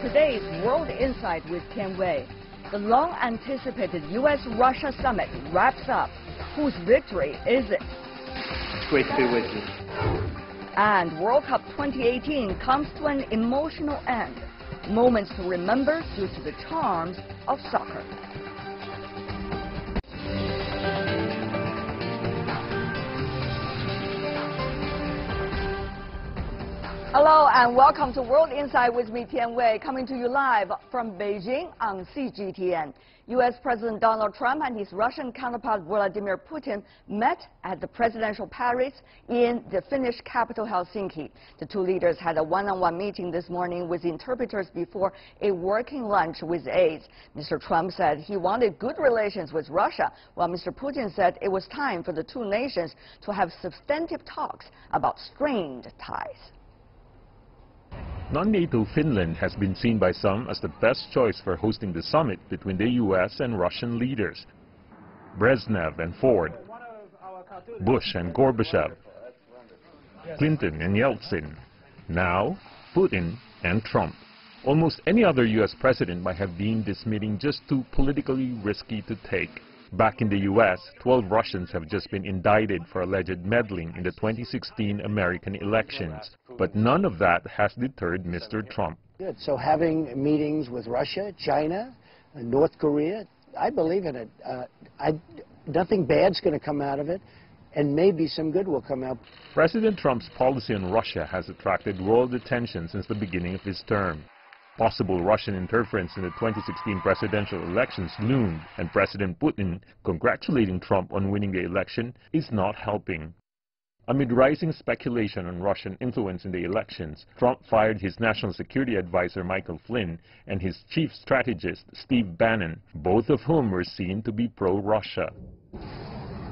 today's World Insight with Tian Wei. The long-anticipated U.S.-Russia summit wraps up. Whose victory is it? Great to be with you. And World Cup 2018 comes to an emotional end. Moments to remember due to the charms of soccer. Hello and welcome to World Insight with me, Tian Wei, coming to you live from Beijing on CGTN. U.S. President Donald Trump and his Russian counterpart Vladimir Putin met at the presidential palace in the Finnish capital Helsinki. The two leaders had a one-on-one meeting this morning with interpreters before a working lunch with aides. Mr. Trump said he wanted good relations with Russia, while Mr. Putin said it was time for the two nations to have substantive talks about strained ties. Non-NATO Finland has been seen by some as the best choice for hosting the summit between the U.S. and Russian leaders. Brezhnev and Ford, Bush and Gorbachev, Clinton and Yeltsin, now Putin and Trump. Almost any other U.S. president might have deemed this meeting just too politically risky to take. Back in the U.S., 12 Russians have just been indicted for alleged meddling in the 2016 American elections. But none of that has deterred Mr. Trump. Good. So having meetings with Russia, China, North Korea, I believe in it. Nothing bad's going to come out of it, and maybe some good will come out. President Trump's policy on Russia has attracted world attention since the beginning of his term. Possible Russian interference in the 2016 presidential elections loomed, and President Putin congratulating Trump on winning the election is not helping. Amid rising speculation on Russian influence in the elections, Trump fired his national security advisor Michael Flynn and his chief strategist Steve Bannon, both of whom were seen to be pro-Russia.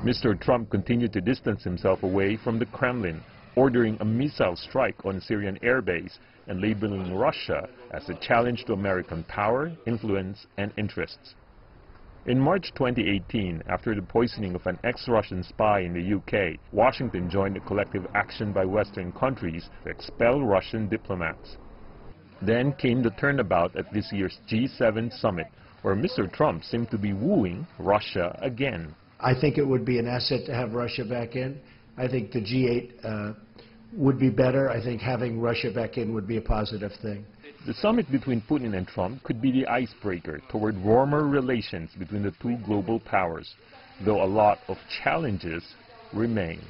Mr. Trump continued to distance himself away from the Kremlin, ordering a missile strike on Syrian airbase and labeling Russia as a challenge to American power, influence, and interests. In March 2018, after the poisoning of an ex-Russian spy in the UK, Washington joined a collective action by Western countries to expel Russian diplomats. Then came the turnabout at this year's G7 summit, where Mr. Trump seemed to be wooing Russia again. I think it would be an asset to have Russia back in. I think the G8 would be better. I think having Russia back in would be a positive thing. The summit between Putin and Trump could be the icebreaker toward warmer relations between the two global powers, though a lot of challenges remain.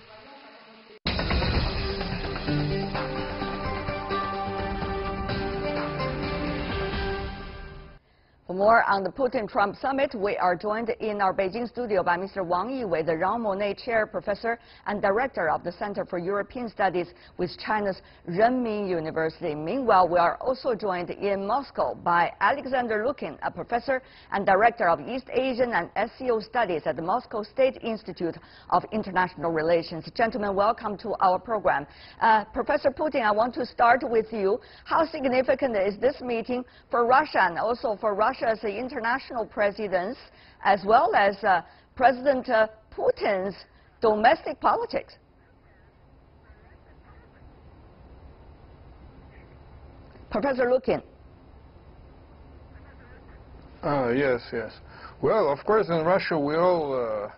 For more on the Putin-Trump summit, we are joined in our Beijing studio by Mr. Wang Yiwei, the Jean Monnet Chair, Professor and Director of the Center for European Studies with China's Renmin University. Meanwhile, we are also joined in Moscow by Alexander Lukin, a Professor and Director of East Asian and SCO Studies at the Moscow State Institute of International Relations. Gentlemen, welcome to our program. Professor Putin, I want to start with you. How significant is this meeting for Russia and also for Russia as the international presidents, as well as President Putin's domestic politics? Professor Lukin. Yes. Well, of course, in Russia we all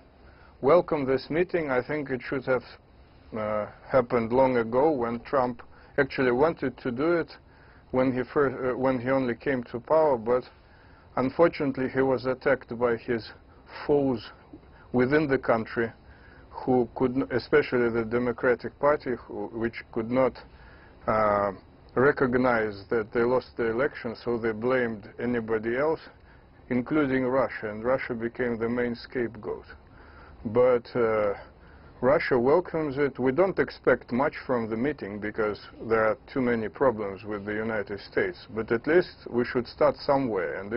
welcome this meeting. I think it should have happened long ago when Trump actually wanted to do it when he only came to power, but unfortunately, he was attacked by his foes within the country, who could, especially the Democratic Party, which could not recognize that they lost the election, so they blamed anybody else, including Russia, and Russia became the main scapegoat. But Russia welcomes it. We don't expect much from the meeting because there are too many problems with the United States, but at least we should start somewhere, and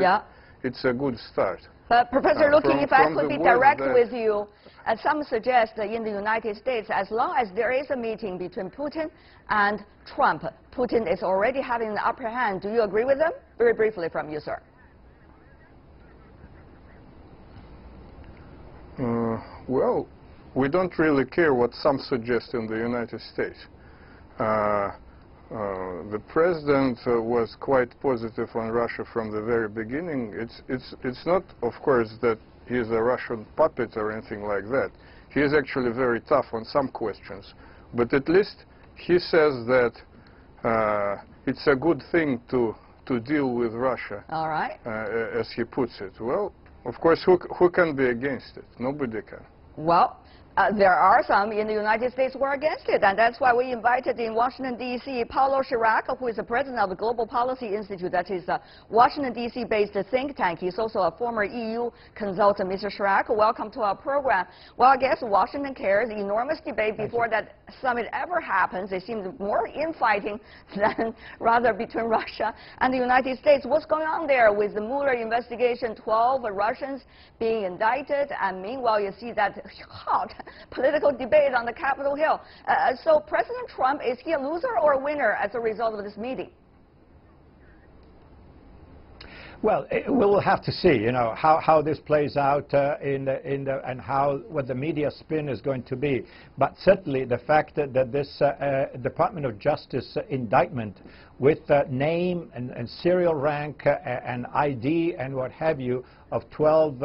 it's a good start. But Professor Lukin, if I could be direct with you, some suggest that in the United States, as long as there is a meeting between Putin and Trump, Putin is already having the upper hand. Do you agree with them? Very briefly from you, sir. Well, we don't really care what some suggest in the United States. The president was quite positive on Russia from the very beginning. It's not, of course, that he's a Russian puppet or anything like that. He is actually very tough on some questions. But at least he says that it's a good thing to deal with Russia. All right. As he puts it. Well, of course, who can be against it? Nobody can. Well, there are some in the United States who are against it, and that's why we invited in Washington, D.C., Paulo Chirac, who is the president of the Global Policy Institute. That is a Washington, D.C.-based think tank. He's also a former EU consultant. Mr. Chirac, welcome to our program. Well, I guess Washington cares. Enormous debate before that summit ever happens. It seems more infighting than rather between Russia and the United States. What's going on there with the Mueller investigation, 12 Russians being indicted, and meanwhile you see that hot political debate on the Capitol Hill. So President Trump, is he a loser or a winner as a result of this meeting? Well, we'll have to see, you know, how this plays out and what the media spin is going to be. But certainly the fact that this Department of Justice indictment with name and serial rank and ID and what have you of 12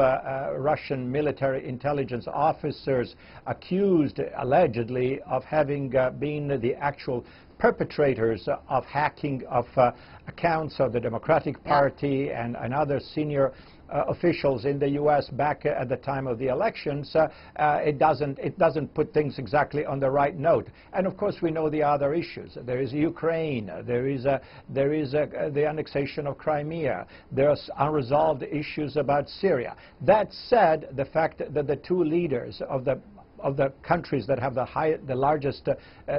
Russian military intelligence officers accused allegedly of having been the actual perpetrators of hacking of accounts of the Democratic Party and other senior officials in the U.S. back at the time of the elections, it doesn't put things exactly on the right note. And of course, we know the other issues. There is Ukraine. There is the annexation of Crimea. There's unresolved issues about Syria. That said, the fact that the two leaders of the countries that have the largest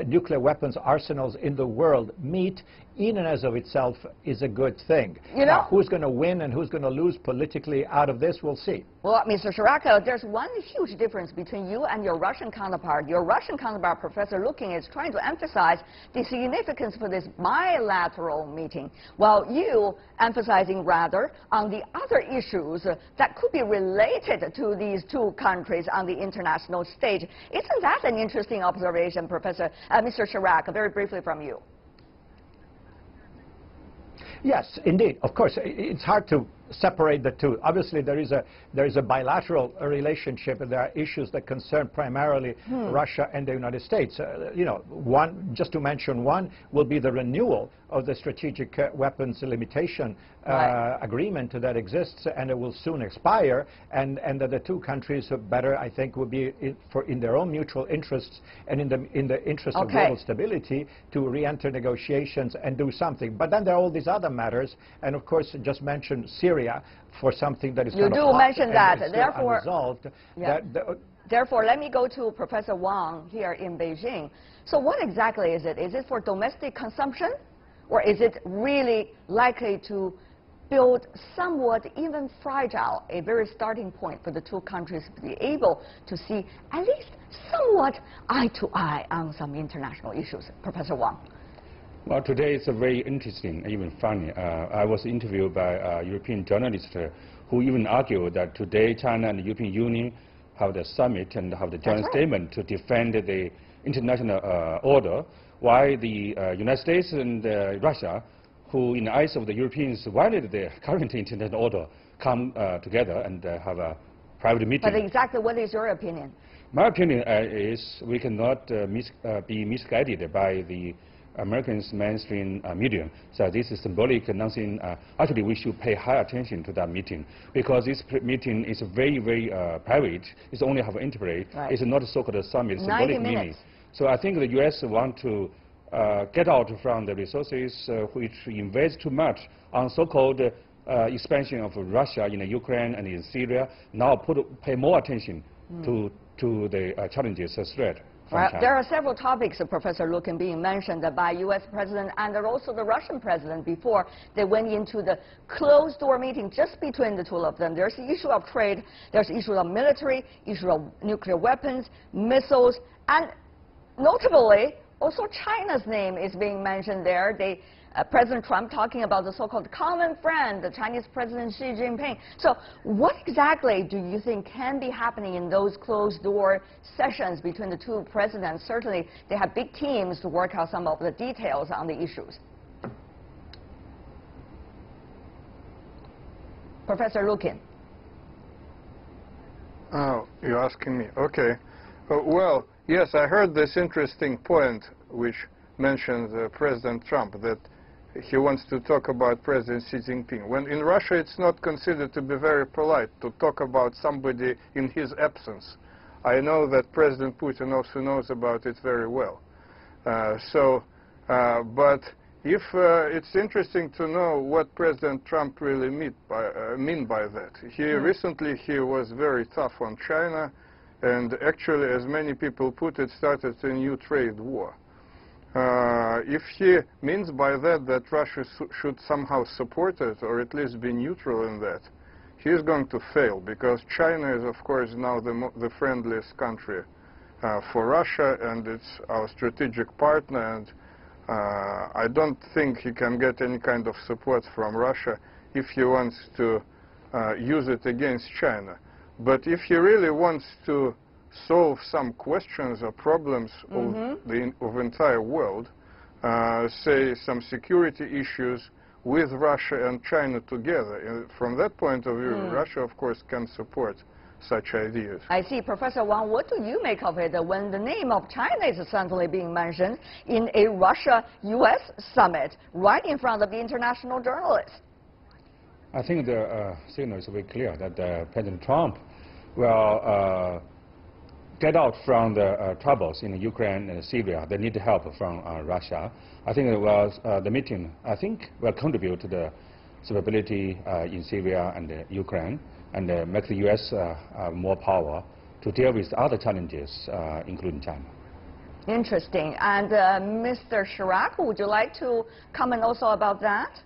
nuclear weapons arsenals in the world meet in and as of itself is a good thing. You know, now, who's going to win and who's going to lose politically out of this, we'll see. Well, Mr. Chirac, there's one huge difference between you and your Russian counterpart. Your Russian counterpart, Professor Lukin, is trying to emphasize the significance for this bilateral meeting, while you emphasizing rather on the other issues that could be related to these two countries on the international stage. Isn't that an interesting observation, Professor, Mr. Chirac? Very briefly from you. Yes, indeed. Of course, it's hard to separate the two. Obviously, there is a bilateral relationship, and there are issues that concern primarily Russia and the United States. You know, just to mention one, will be the renewal of the strategic weapons limitation agreement that exists, and it will soon expire, and that the two countries better, I think, will be in their own mutual interests and in the interest of global stability to re-enter negotiations and do something. But then there are all these other matters, and of course, just mentioned Syria for something that is kind of hot mention that. And therefore, unresolved. Therefore, let me go to Professor Wang here in Beijing. So what exactly is it? Is it for domestic consumption, or is it really likely to build somewhat even fragile, a very starting point for the two countries to be able to see at least somewhat eye to eye on some international issues? Professor Wang. Well, today is very interesting, even funny. I was interviewed by a European journalist who even argued that today China and the European Union have the summit and have the joint statement to defend the international order, while the United States and Russia, who in the eyes of the Europeans violated the current international order, come together and have a private meeting. But exactly what is your opinion? My opinion is we cannot be misguided by the Americans' mainstream media. So this is symbolic announcing. Actually, we should pay high attention to that meeting, because this meeting is very, very private. It's only have an interplay. It's not a so-called summit, symbolic meaning. So I think the U.S. want to get out from the resources which invest too much on so-called expansion of Russia in Ukraine and in Syria. Now pay more attention to the challenges, threat. There are several topics, Professor Lukin, being mentioned by U.S. President and also the Russian President before they went into the closed-door meeting just between the two of them. There's the issue of trade, there's the issue of military, issue of nuclear weapons, missiles, and notably, also China's name is being mentioned there. They President Trump talking about the so-called common friend, the Chinese President Xi Jinping. So what exactly do you think can be happening in those closed-door sessions between the two presidents? Certainly, they have big teams to work out some of the details on the issues. Professor Lukin. Oh, you're asking me. Okay. Well, yes, I heard this interesting point which mentions President Trump, that he wants to talk about President Xi Jinping. When in Russia it's not considered to be very polite to talk about somebody in his absence. I know that President Putin also knows about it very well. But if it's interesting to know what President Trump really mean by that. Recently he was very tough on China, and actually, as many people put it, started a new trade war. If he means by that Russia should somehow support it, or at least be neutral in that, he is going to fail, because China is, of course, now the friendliest country for Russia, and it's our strategic partner, and I don't think he can get any kind of support from Russia if he wants to use it against China. But if he really wants to solve some questions or problems of the entire world, say some security issues with Russia and China together, and from that point of view, Russia, of course, can support such ideas. I see. Professor Wang, what do you make of it when the name of China is suddenly being mentioned in a Russia-U.S. summit right in front of the international journalists? I think the signal is very clear that President Trump will get out from the troubles in Ukraine and Syria. They need help from Russia. I think the meeting, will contribute to the stability in Syria and Ukraine, and make the U.S. more power to deal with other challenges, including China. Interesting. And Mr. Chirac, would you like to comment also about that?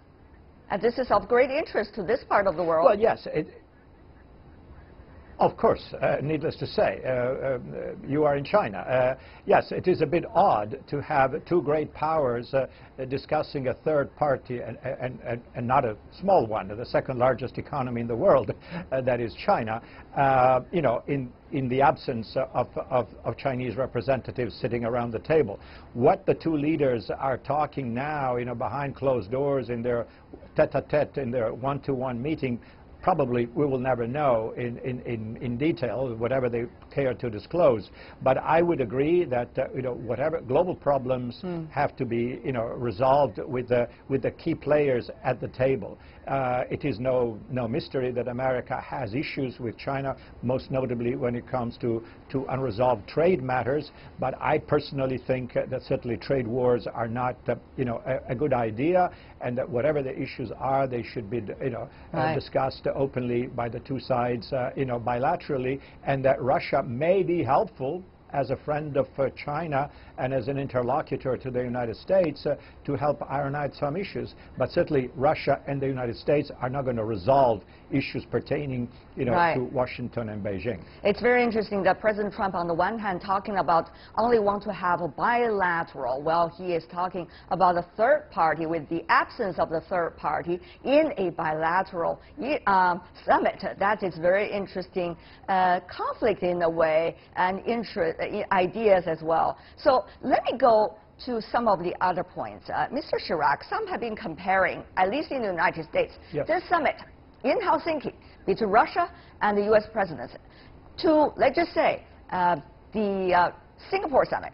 This is of great interest to this part of the world. Well, yes. Of course, needless to say, you are in China. Yes, it is a bit odd to have two great powers discussing a third party, and not a small one, the second largest economy in the world, that is China, you know, in the absence of Chinese representatives sitting around the table. What the two leaders are talking now, you know, behind closed doors in their tete-a-tete, in their one-to-one meeting, probably we will never know in detail, whatever they care to disclose. But I would agree that you know, whatever global problems have to be, you know, resolved with the key players at the table. It is no mystery that America has issues with China, most notably when it comes to unresolved trade matters. But I personally think that certainly trade wars are not you know, a good idea, and that whatever the issues are, they should be, you know, discussed openly by the two sides, you know, bilaterally, and that Russia may be helpful as a friend of China and as an interlocutor to the United States to help iron out some issues. But certainly Russia and the United States are not going to resolve issues pertaining, you know, to Washington and Beijing. It's very interesting that President Trump, on the one hand, talking about only want to have a bilateral, while he is talking about a third party, with the absence of the third party in a bilateral summit. That is very interesting conflict in a way, and ideas as well. So let me go to some of the other points. Mr. Chirac, some have been comparing, at least in the United States, this summit in Helsinki between Russia and the U.S. presidents to, let's just say, the Singapore summit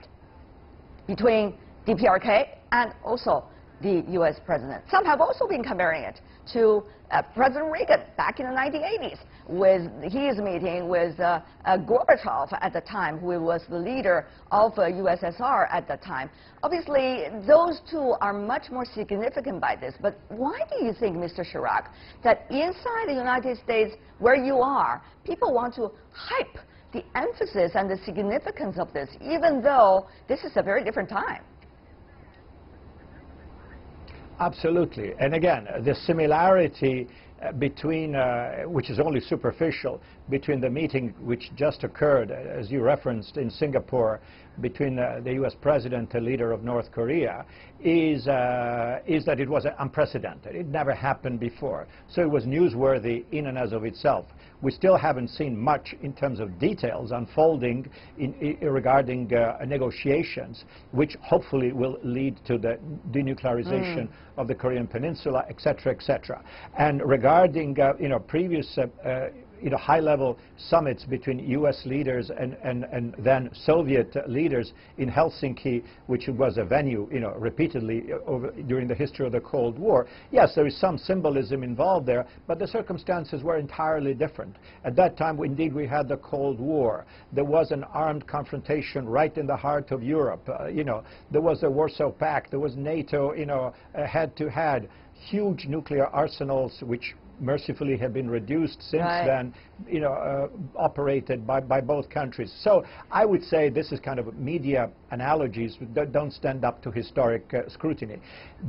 between DPRK and also the U.S. president. Some have also been comparing it to President Reagan back in the 1980s, with his meeting with Gorbachev at the time, who was the leader of USSR at the time. Obviously, those two are much more significant by this. But why do you think, Mr. Chirac, that inside the United States, where you are, people want to hype the emphasis and the significance of this, even though this is a very different time? Absolutely. And again, the similarity between, which is only superficial, between the meeting which just occurred, as you referenced, in Singapore, between the U.S. President, the leader of North Korea, is that it was unprecedented. It never happened before. So it was newsworthy in and as of itself. We still haven't seen much in terms of details unfolding regarding negotiations, which hopefully will lead to the denuclearization of the Korean Peninsula, etc., etc. And regarding previous high-level summits between U.S. leaders and then Soviet leaders in Helsinki, which was a venue, repeatedly during the history of the Cold War. Yes, there is some symbolism involved there, but the circumstances were entirely different. At that time, indeed, we had the Cold War. There was an armed confrontation right in the heart of Europe. There was the Warsaw Pact. There was NATO, head-to-head, huge nuclear arsenals, which mercifully have been reduced since then, operated by both countries. So I would say this is kind of media analogies that don't stand up to historic scrutiny.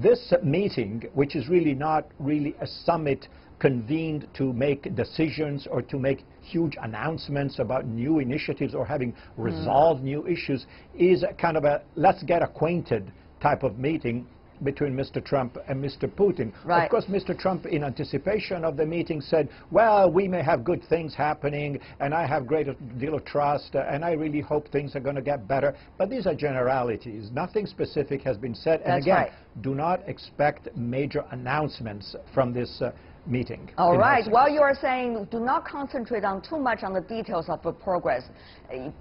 This meeting, which is really not really a summit convened to make decisions or to make huge announcements about new initiatives or having resolved new issues, is a kind of a let's get acquainted type of meeting between Mr. Trump and Mr. Putin. Of course, Mr. Trump, in anticipation of the meeting, said, well, we may have good things happening, and I have a great deal of trust, and I really hope things are going to get better. But these are generalities. Nothing specific has been said. And again, do not expect major announcements from this meeting. All right. Well, you are saying do not concentrate on too much on the details of the progress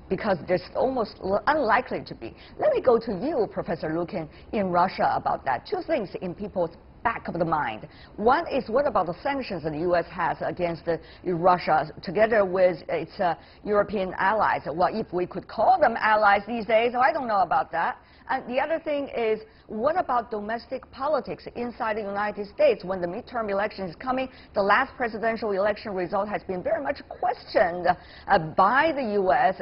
because there's almost unlikely to be. Let me go to you, Professor Lukin, in Russia about that. Two things in people's back of the mind. One is, what about the sanctions that the U.S. has against Russia together with its European allies? Well, if we could call them allies these days, I don't know about that. And the other thing is, what about domestic politics inside the United States when the midterm election is coming? The last presidential election result has been very much questioned by the U.S.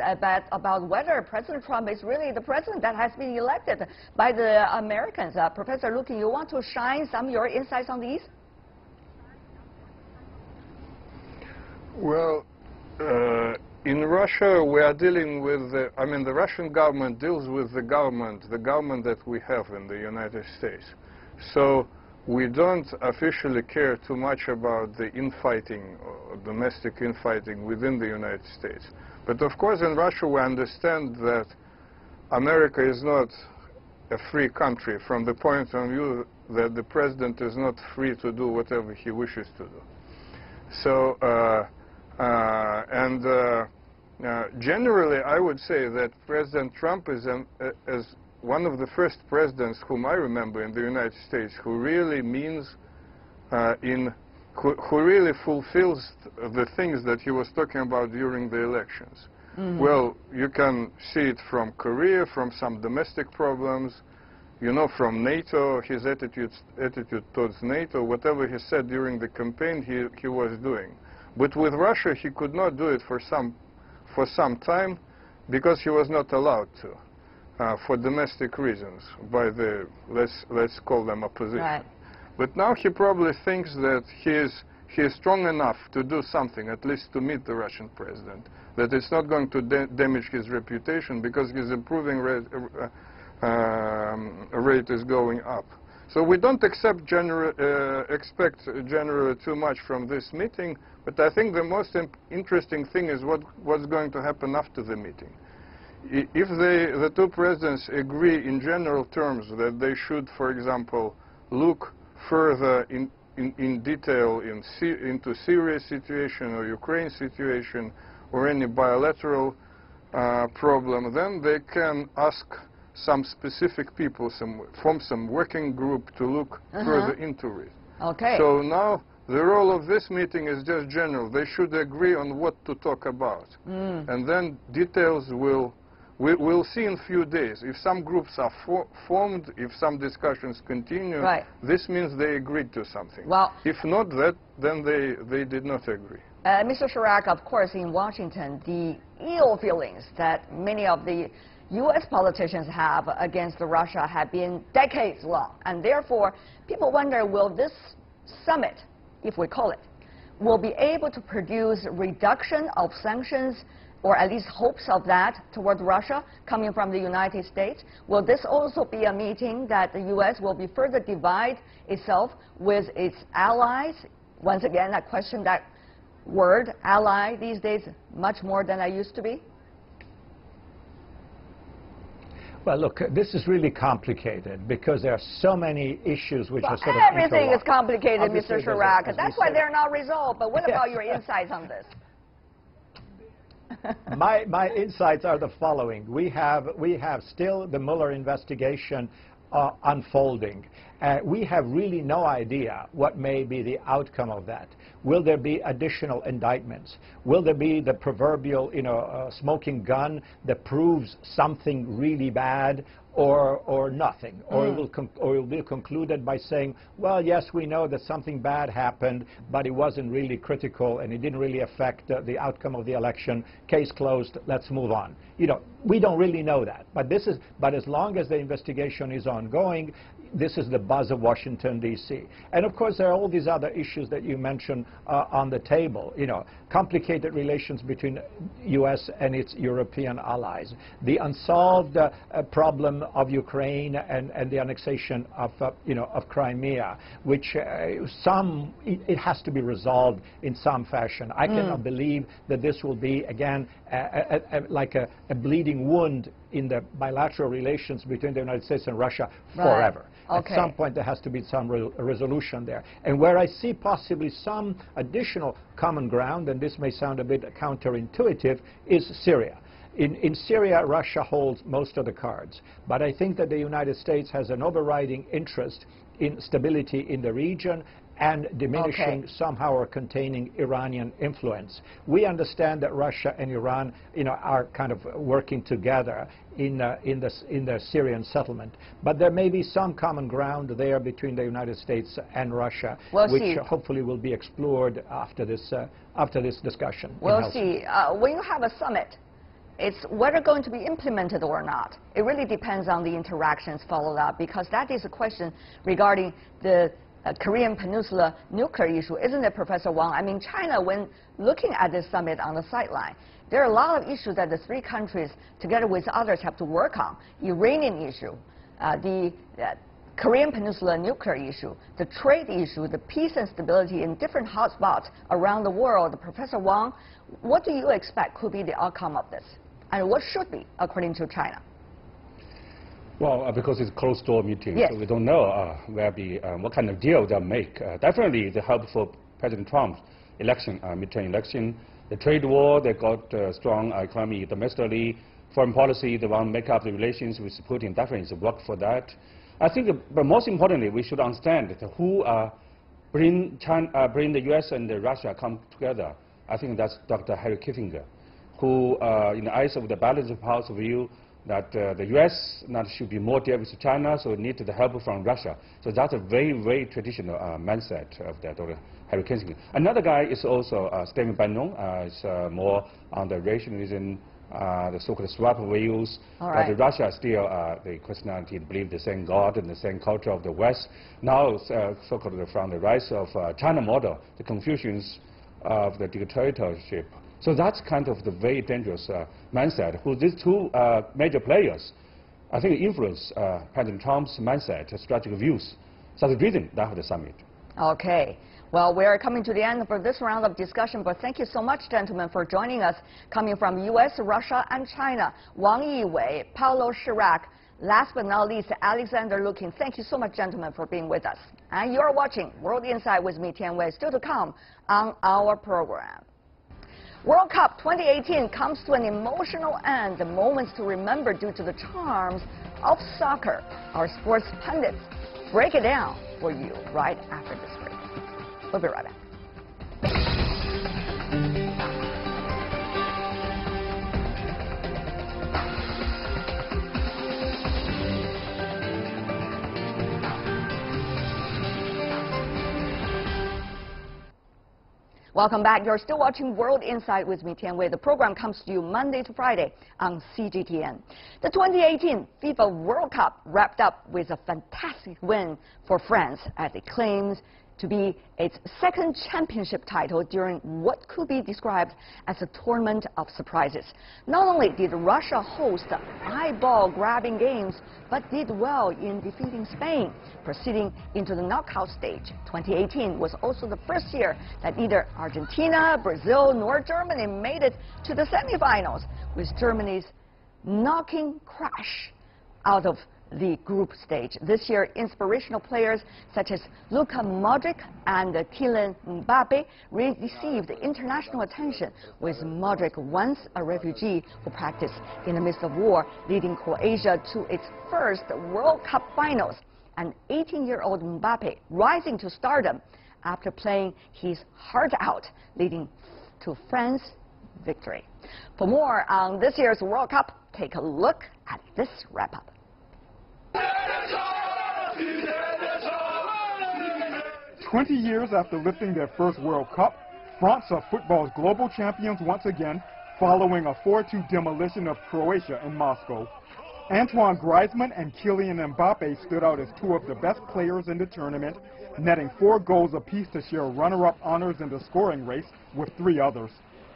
about whether President Trump is really the president that has been elected by the Americans. Professor Lukin, you want to shine some of your insights on these? Well, in Russia, we are dealing with the Russian government deals with the government that we have in the United States. So we don't officially care too much about the infighting, or domestic infighting within the United States. But of course, in Russia, we understand that America is not a free country from the point of view that the president is not free to do whatever he wishes to do. So, generally, I would say that President Trump is one of the first presidents whom I remember in the United States who really means, who really fulfills the things that he was talking about during the elections. Well, you can see it from Korea, from some domestic problems, from NATO, his attitude towards NATO, whatever he said during the campaign, he was doing. But with Russia, he could not do it for some time because he was not allowed to, for domestic reasons, by the, let's call them opposition. Right. But now he probably thinks that he is strong enough to do something, at least to meet the Russian president, that it's not going to damage his reputation because his improving rate is going up. So we don't expect generally too much from this meeting, but I think the most interesting thing is what's going to happen after the meeting. If the two presidents agree in general terms that they should, for example, look further in detail into Syria situation or Ukraine situation or any bilateral problem, then they can ask some specific people, form some working group to look further into it. Okay. So now the role of this meeting is just general. They should agree on what to talk about. And then details we'll see in a few days. If some groups are formed, if some discussions continue, this means they agreed to something. Well, if not, then they did not agree. Mr. Chirac, of course, in Washington, the ill feelings that many of the U.S. politicians have against Russia have been decades long. And therefore, people wonder, will this summit, if we call it, will be able to produce reduction of sanctions, or at least hopes of that, toward Russia coming from the United States? Will this also be a meeting that the U.S. will be further divide itself with its allies? Once again, I question that word, ally, these days much more than I used to be. Well, look, this is really complicated because there are so many issues which are sort of everything is complicated, Obviously, Mr. Chirac. That's why they're not resolved. But what about your insights on this? My insights are the following. We have still the Mueller investigation unfolding. We have really no idea what may be the outcome of that. Will there be additional indictments? Will there be the proverbial, smoking gun that proves something really bad, or nothing? Or it will be concluded by saying, well, yes, we know that something bad happened, but it wasn't really critical and it didn't really affect the outcome of the election. Case closed. Let's move on. We don't really know that. But as long as the investigation is ongoing, this is the buzz of Washington, D.C. And of course, there are all these other issues that you mentioned on the table. Complicated relations between U.S. and its European allies, the unsolved problem of Ukraine and the annexation of Crimea, which it has to be resolved in some fashion. I cannot believe that this will be again like a bleeding wound in the bilateral relations between the United States and Russia forever. Okay. At some point, there has to be some resolution there. And where I see possibly some additional common ground, and this may sound a bit counterintuitive, is Syria. In Syria, Russia holds most of the cards. But I think that the United States has an overriding interest in stability in the region and diminishing somehow or containing Iranian influence. We understand that Russia and Iran, are kind of working together in the Syrian settlement. But there may be some common ground there between the United States and Russia, which hopefully will be explored after this discussion. We'll see. When you have a summit, it's whether going to be implemented or not. It really depends on the interactions followed up, because that is a question regarding the Korean Peninsula nuclear issue, isn't it, Professor Wang? I mean, China, when looking at this summit on the sideline, there are a lot of issues that the three countries, together with others, have to work on. Iranian issue, the Korean Peninsula nuclear issue, the trade issue, the peace and stability in different hotspots around the world. Professor Wang, what do you expect could be the outcome of this? And what should be, according to China? Well, because it's a closed-door meeting, yes. So we don't know what kind of deal they'll make. Definitely, the help for President Trump's election, midterm election, the trade war, they got strong economy domestically, foreign policy, they want to make up the relations with Putin. Definitely, it's work for that. I think, but most importantly, we should understand who bring the U.S. and Russia come together. I think that's Dr. Harry Kissinger, who, in the eyes of the balance of powers view, that the U.S. should be more deal with China, so it needs the help from Russia. So that's a very, very traditional mindset of that, Dr. Harry Kissinger. Another guy is also Stephen Bannon, is more on the rationalism, the so-called swap values. But Russia still, the Christianity believe the same God and the same culture of the West. Now, so-called from the rise of China model, the Confucians of the dictatorship. So that's kind of the very dangerous mindset. Who these two major players, I think, influence President Trump's mindset, strategic views. So the reason that have the summit. Okay. Well, we are coming to the end for this round of discussion, but thank you so much, gentlemen, for joining us, coming from U.S., Russia, and China. Wang Yiwei, Paulo Chirac, last but not least, Alexander Lukin. Thank you so much, gentlemen, for being with us. And you're watching World Insight with me, Tian Wei, still to come on our program. World Cup 2018 comes to an emotional end, moments to remember due to the charms of soccer. Our sports pundits break it down for you right after this break. We'll be right back. Welcome back. You're still watching World Insight with me, Tian Wei. The program comes to you Monday to Friday on CGTN. The 2018 FIFA World Cup wrapped up with a fantastic win for France as it claims to be its second championship title during what could be described as a tournament of surprises. Not only did Russia host eyeball-grabbing games, but did well in defeating Spain, proceeding into the knockout stage. 2018 was also the first year that neither Argentina, Brazil, nor Germany made it to the semifinals, with Germany's knocking crash out of the group stage. This year, inspirational players such as Luka Modric and Kylian Mbappe received international attention, with Modric, once a refugee who practiced in the midst of war, leading Croatia to its first World Cup finals, and 18-year-old Mbappe rising to stardom after playing his heart out, leading to France's victory. For more on this year's World Cup, take a look at this wrap-up. 20 years after lifting their first World Cup, France are football's global champions once again, following a 4-2 demolition of Croatia in Moscow. Antoine Griezmann and Kylian Mbappe stood out as two of the best players in the tournament, netting 4 goals apiece to share runner-up honors in the scoring race with 3 others.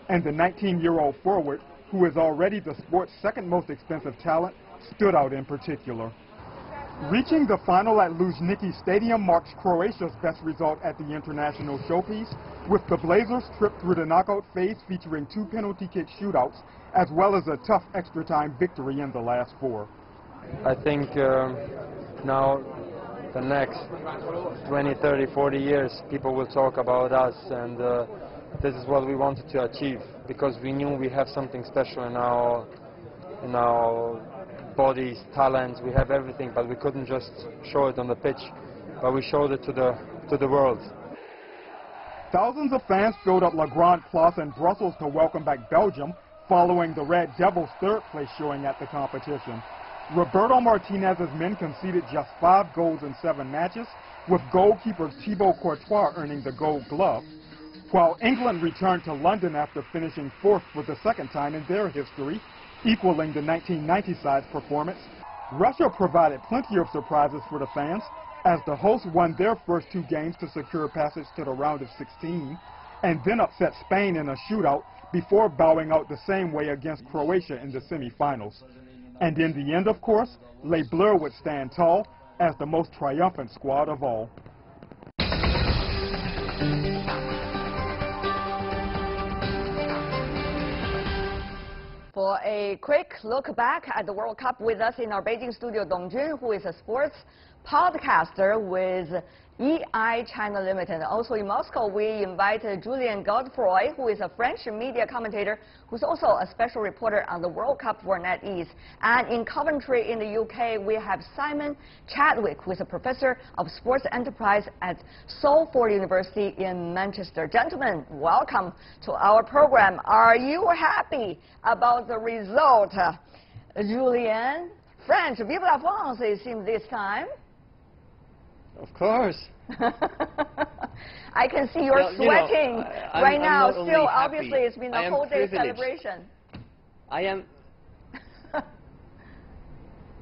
And the 19-year-old forward, who is already the sport's second most expensive talent, stood out in particular. Reaching the final at Luzhniki Stadium marks Croatia's best result at the international showpiece, with the Blazers tripped through the knockout phase featuring 2 penalty kick shootouts, as well as a tough extra-time victory in the last 4. I think now the next 20, 30, 40 years, people will talk about us, and this is what we wanted to achieve, because we knew we have something special in our bodies, talents. We have everything, but we couldn't just show it on the pitch, but we showed it to the world. Thousands of fans filled up La Grande Place in Brussels to welcome back Belgium, following the Red Devils' third-place showing at the competition. Roberto Martinez's men conceded just 5 goals in 7 matches, with goalkeeper Thibaut Courtois earning the Gold Glove, while England returned to London after finishing 4th for the second time in their history, equaling the 1990 side's performance. Russia provided plenty of surprises for the fans, as the hosts won their first 2 games to secure passage to the round of 16, and then upset Spain in a shootout before bowing out the same way against Croatia in the semi-finals. And in the end, of course, Les Bleus would stand tall as the most triumphant squad of all. For a quick look back at the World Cup, with us in our Beijing studio, Dong Jun, who is a sports podcaster with EI China Limited. Also in Moscow, we invited Julien Godefroy, who is a French media commentator, who's also a special reporter on the World Cup for NetEase. And in Coventry in the UK, we have Simon Chadwick, who is a professor of sports enterprise at Salford University in Manchester. Gentlemen, welcome to our program. Are you happy about the result? Julien, French, vive la France, it seems this time. Of course. I can see you're sweating right now. Still, obviously, it's been a whole day celebration. I am.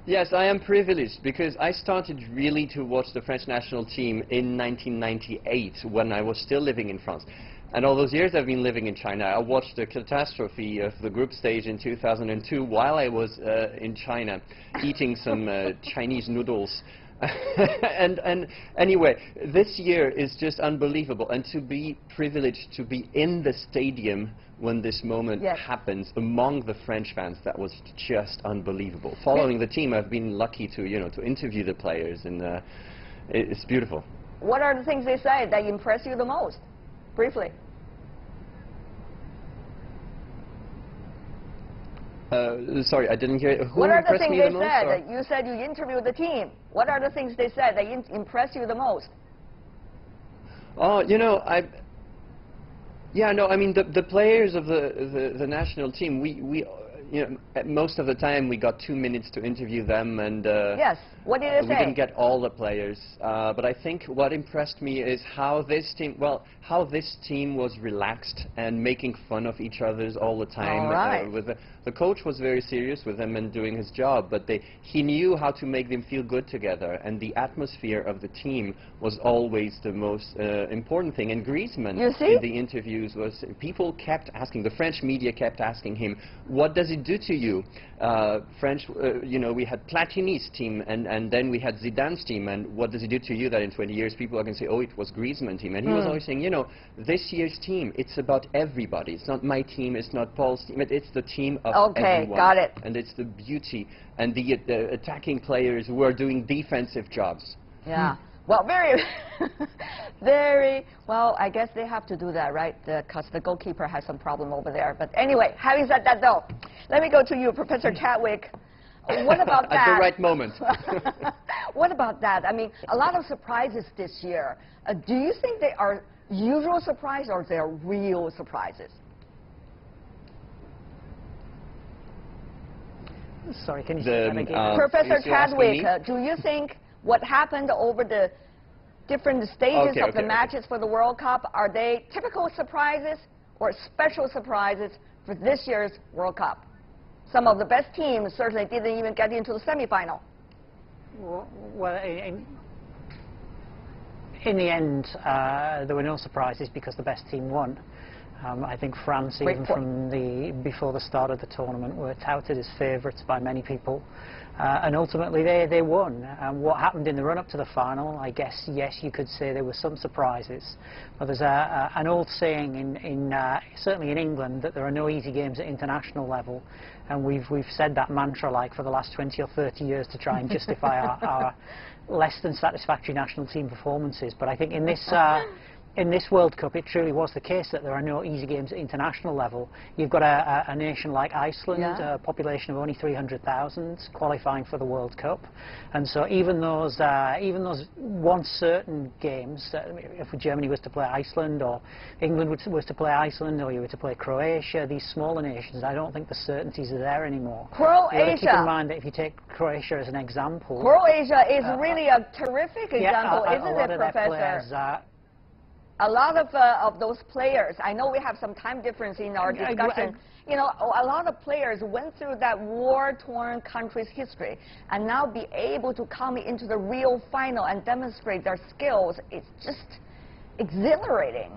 Yes, I am privileged because I started really to watch the French national team in 1998 when I was still living in France. And all those years I've been living in China. I watched the catastrophe of the group stage in 2002 while I was in China, eating some Chinese noodles. and anyway, this year is just unbelievable, and to be privileged to be in the stadium when this moment happens among the French fans, that was just unbelievable. Following the team, I've been lucky to to interview the players, and it's beautiful. What are the things they say that impress you the most? Briefly. Sorry, I didn't hear. Who what are the impressed things me they the most, said? You said you interviewed the team. What are the things they said that impressed you the most? Oh, I mean the players of the national team. We most of the time we got 2 minutes to interview them, and What did they say? We didn't get all the players, but I think what impressed me is how this team, how this team was relaxed and making fun of each other all the time. All right. The coach was very serious with them and doing his job, but he knew how to make them feel good together, and the atmosphere of the team was always the most important thing. And Griezmann, in the interviews, people kept asking, the French media kept asking him, what does it do to you? We had Platini's team, and then we had Zidane's team, and what does it do to you that in 20 years people are going to say, oh, it was Griezmann's team? And he was always saying, this year's team, it's about everybody. It's not my team, it's not Paul's team, it's the team of everyone. Got it. And it's the beauty and the attacking players who are doing defensive jobs. Yeah. Well, very well, I guess they have to do that, right? Because the goalkeeper has some problem over there. But anyway, having said that, though, let me go to you, Professor Chadwick. What about that? At the right moment. What about that? I mean, a lot of surprises this year. Do you think they are usual surprises or they are real surprises? Sorry, can you say that again? Professor Chadwick, do you think what happened over the different stages of the matches for the World Cup, are they typical surprises or special surprises for this year's World Cup? Some of the best teams certainly didn't even get into the semifinal. Well, in the end, there were no surprises because the best team won. I think France, even from before the start of the tournament, were touted as favourites by many people. And ultimately they won. What happened in the run-up to the final, I guess, yes, you could say there were some surprises. But there's an old saying, certainly in England, that there are no easy games at international level. And we've said that mantra like for the last 20 or 30 years to try and justify our less than satisfactory national team performances. But I think in this World Cup, it truly was the case that there are no easy games at international level. You've got a nation like Iceland, a population of only 300,000, qualifying for the World Cup, and so even those once certain games, if Germany was to play Iceland, or England was to play Iceland, or you were to play Croatia, these smaller nations, I don't think the certainties are there anymore. Croatia. Keep in mind that if you take Croatia as an example, Croatia is really a terrific example, isn't it, Professor? A lot of those players, I know we have some time difference in our discussion, a lot of players went through that war-torn country's history and now be able to come into the real final and demonstrate their skills. It's just exhilarating.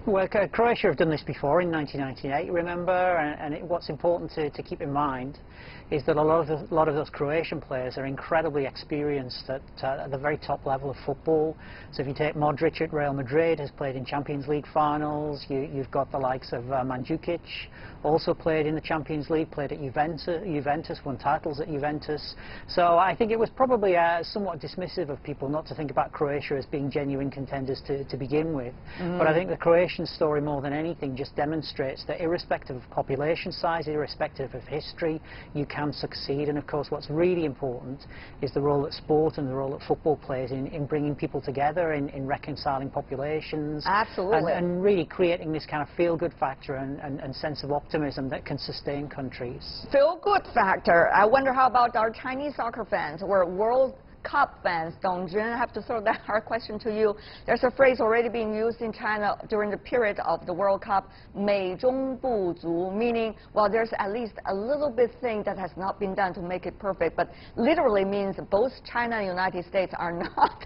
Well, Croatia have done this before in 1998, remember, and what's important to keep in mind is that a lot of those Croatian players are incredibly experienced at the very top level of football. So if you take Modric at Real Madrid, has played in Champions League finals. You've got the likes of Mandzukic, also played in the Champions League, played at Juventus, won titles at Juventus. So I think it was probably somewhat dismissive of people not to think about Croatia as being genuine contenders to begin with. But I think the Croatian story, more than anything, just demonstrates that irrespective of population size, irrespective of history, you can succeed. And of course what's really important is the role that sport and the role that football plays in bringing people together, in reconciling populations. Absolutely. And really creating this kind of feel-good factor and sense of optimism that can sustain countries. Feel-good factor. I wonder how about our Chinese soccer fans or World Cup fans. Dong Jun, I have to throw that hard question to you. There's a phrase already being used in China during the period of the World Cup, 美中不足, meaning, well, there's at least a little bit thing that has not been done to make it perfect, but literally means both China and United States are not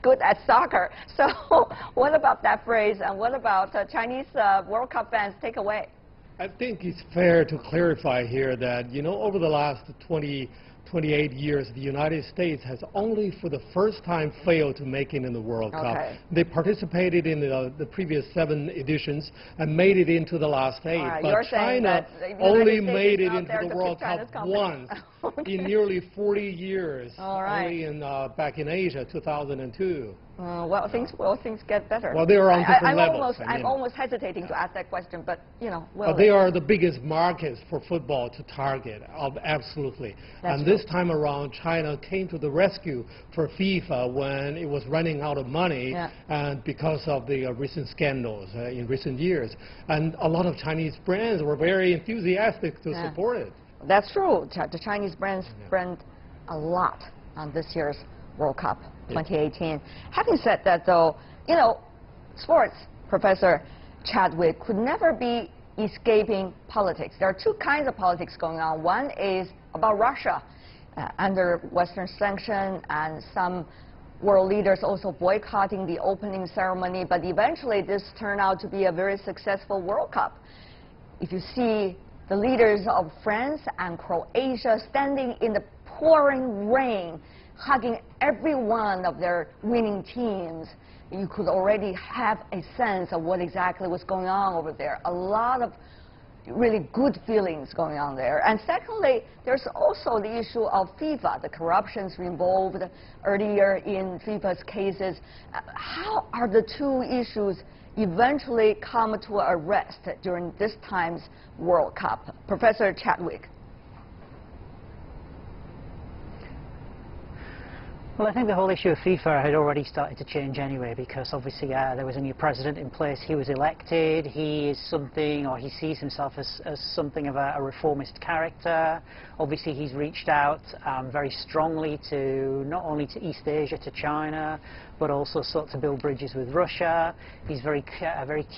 good at soccer. So what about that phrase, and what about Chinese World Cup fans' takeaway? I think it's fair to clarify here that, over the last 28 years, the United States has only for the first time failed to make it in the World Cup. They participated in the previous 7 editions and made it into the last 8. But China only made it into the World Cup once in nearly 40 years, only back in Asia, 2002. Well, things get better. Well, they are on different levels. I'm almost hesitating to ask that question, but they are the biggest markets for football to target, absolutely. And this time around, China came to the rescue for FIFA when it was running out of money, and because of the recent scandals in recent years. And a lot of Chinese brands were very enthusiastic to support it. That's true. The Chinese brands spend a lot on this year's World Cup 2018. Having said that, though, you know, sports, Professor Chadwick, could never be escaping politics. There are two kinds of politics going on. One is about Russia under Western sanction, and some world leaders also boycotting the opening ceremony, but eventually this turned out to be a very successful World Cup. If you see the leaders of France and Croatia standing in the pouring rain, hugging every one of their winning teams, you could already have a sense of what exactly was going on over there. A lot of really good feelings going on there. And secondly, there's also the issue of FIFA, the corruptions involved earlier in FIFA's cases. How are the two issues eventually come to a rest during this time's World Cup? Professor Chadwick. Well, I think the whole issue of FIFA had already started to change anyway, because obviously there was a new president in place. He was elected. He is something, or he sees himself as something of a reformist character. Obviously, he's reached out very strongly to not only to East Asia, to China, but also sought to build bridges with Russia. He's very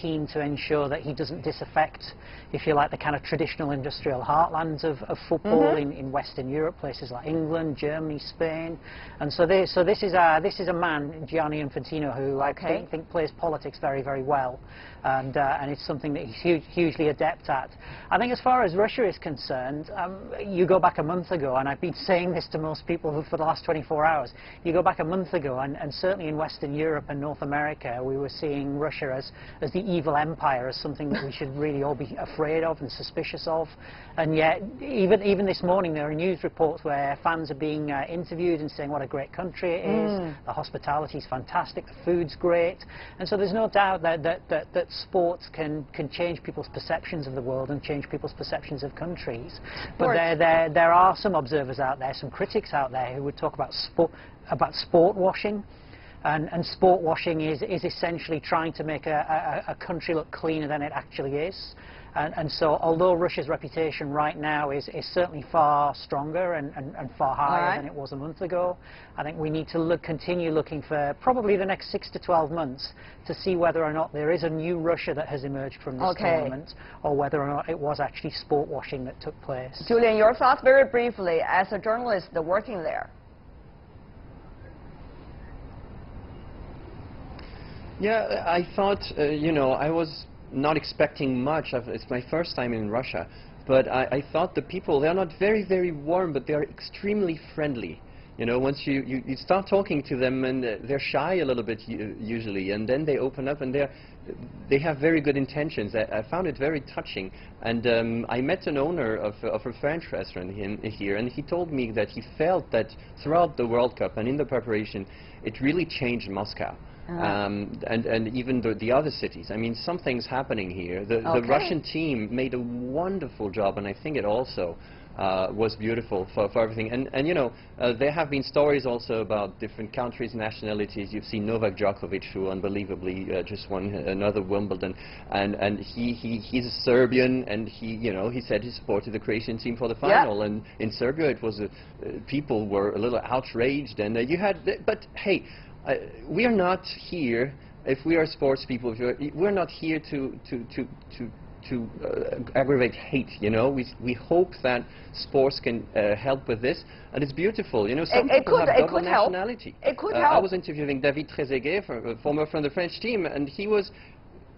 keen to ensure that he doesn't disaffect, if you like, the kind of traditional industrial heartlands of football in Western Europe, places like England, Germany, Spain. And so this is a man, Gianni Infantino, who I think plays politics very, very well, and it's something that he's hugely adept at. I think as far as Russia is concerned, you go back a month ago, and I've been saying this to most people for the last 24 hours, you go back a month ago, and certainly in Western Europe and North America, we were seeing Russia as the evil empire, as something that we should really all be afraid of and suspicious of. And yet, even this morning, there are news reports where fans are being interviewed and saying what a great country it is. The hospitality is fantastic, the food's great, and so there's no doubt that sports can change people's perceptions of the world and change people's perceptions of countries. But there are some observers out there, some critics out there, who would talk about sport washing. And sport washing is essentially trying to make a country look cleaner than it actually is. And so, although Russia's reputation right now is certainly far stronger and far higher than it was a month ago, I think we need to continue looking for probably the next 6 to 12 months to see whether or not there is a new Russia that has emerged from this tournament, or whether or not it was actually sport washing that took place. Julian, your thoughts very briefly as a journalist working there. Yeah, I thought, you know, I was not expecting much. It's my first time in Russia, but I thought the people, they're not very, very warm, but they're extremely friendly. You know, once you start talking to them, and they're shy a little bit usually, and then they open up, and they have very good intentions. I found it very touching. And I met an owner of a French restaurant here, and he told me that he felt that throughout the World Cup and in the preparation, it really changed Moscow. And even the other cities. I mean, something's happening here. The Russian team made a wonderful job, and I think it also was beautiful for everything. And you know, there have been stories also about different countries, nationalities. You've seen Novak Djokovic, who unbelievably just won another Wimbledon, and he's a Serbian, and he said he supported the Croatian team for the final. And in Serbia, it was people were a little outraged, and but hey. We are not here, if we are sports people, we're not here to aggravate hate, you know. We hope that sports can help with this, and it's beautiful, you know. Some people have double nationality. It could help. I was interviewing David Trezeguet, former from the French team, and he was...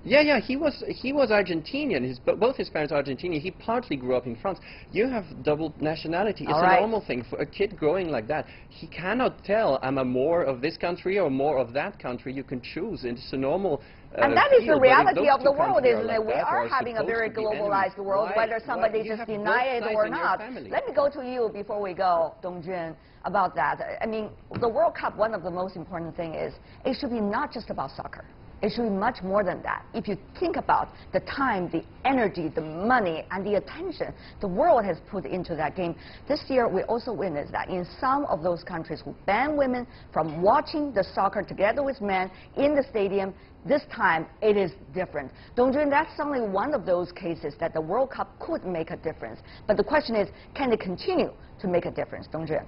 Yeah, he was Argentinian. Both his parents are Argentinian. He partly grew up in France. You have double nationality. It's a normal thing for a kid growing like that. He cannot tell, I'm a more of this country or more of that country. You can choose. It's a normal and that is the reality of the world, isn't it? We are having a very globalized world, whether somebody just denies it or not. Let me go to you before we go, Dongjun, about that. I mean, the World Cup, one of the most important things is it should be not just about soccer. It should be much more than that. If you think about the time, the energy, the money, and the attention the world has put into that game, this year we also witnessed that in some of those countries who ban women from watching the soccer together with men in the stadium, this time it is different. Dong Jun, that's only one of those cases that the World Cup could make a difference. But the question is, can it continue to make a difference, Dong Jun?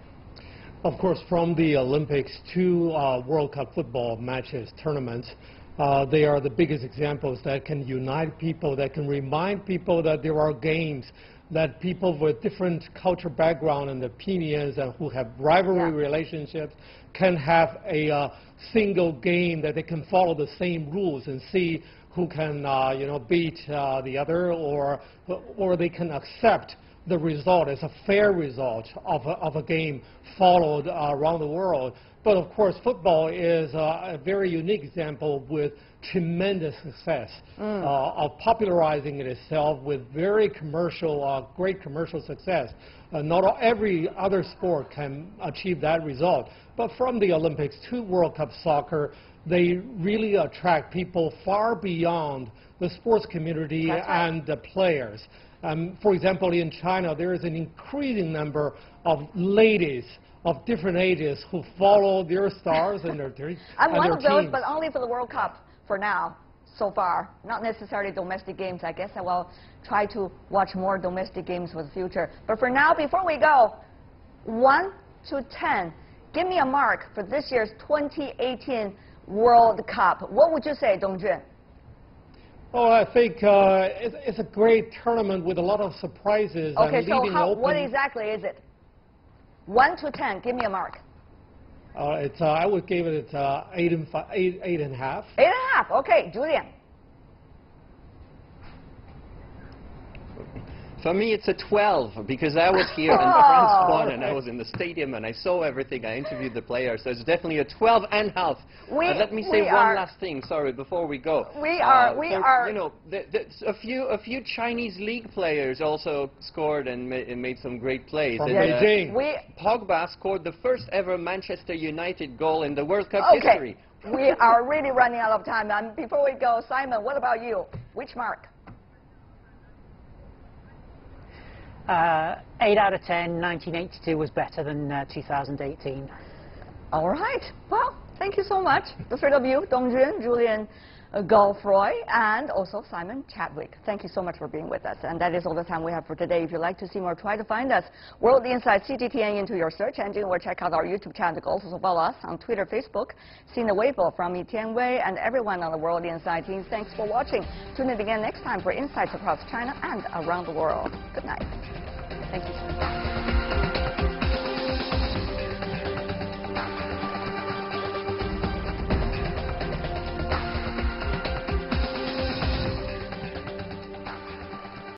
Of course, from the Olympics to World Cup football matches, tournaments, they are the biggest examples that can unite people, that can remind people that there are games, that people with different cultural background and opinions and who have rivalry relationships can have a single game that they can follow the same rules and see who can beat the other, or they can accept the result as a fair result of a game followed around the world. But of course, football is a very unique example with tremendous success of popularizing it itself with very commercial, great commercial success. Not every other sport can achieve that result. But from the Olympics to World Cup soccer, they really attract people far beyond the sports community and the players. For example, in China, there is an increasing number of ladies of different ages who follow their stars and their teams. I'm one of those, but only for the World Cup for now, so far. Not necessarily domestic games. I guess I will try to watch more domestic games for the future. But for now, before we go, 1 to 10, give me a mark for this year's 2018 World Cup. What would you say, Dong Jun? Oh, I think it's a great tournament with a lot of surprises. Okay, so what exactly is it? 1 to 10, give me a mark. I would give it 8.5. 8.5, okay, Julian. For me, it's a 12, because I was here and France won, and I was in the stadium, and I saw everything. I interviewed the players, so it's definitely a 12.5. Let me say one last thing, sorry, before we go. You know, a few Chinese league players also scored and made some great plays. From Beijing. Pogba scored the first ever Manchester United goal in the World Cup history. We are really running out of time. And before we go, Simon, what about you? Which mark? 8 out of 10, 1982 was better than 2018. All right. Well, thank you so much, the three of you, Dong Jun, Julian Gaufroy, and also Simon Chadwick. Thank you so much for being with us. And that is all the time we have for today. If you'd like to see more, try to find us. World Insight CGTN into your search engine, or check out our YouTube channel. Also follow us on Twitter, Facebook. Sina Weibo from Tian Wei and everyone on the World Insight team. Thanks for watching. Tune in again next time for insights across China and around the world. Good night. Thank you.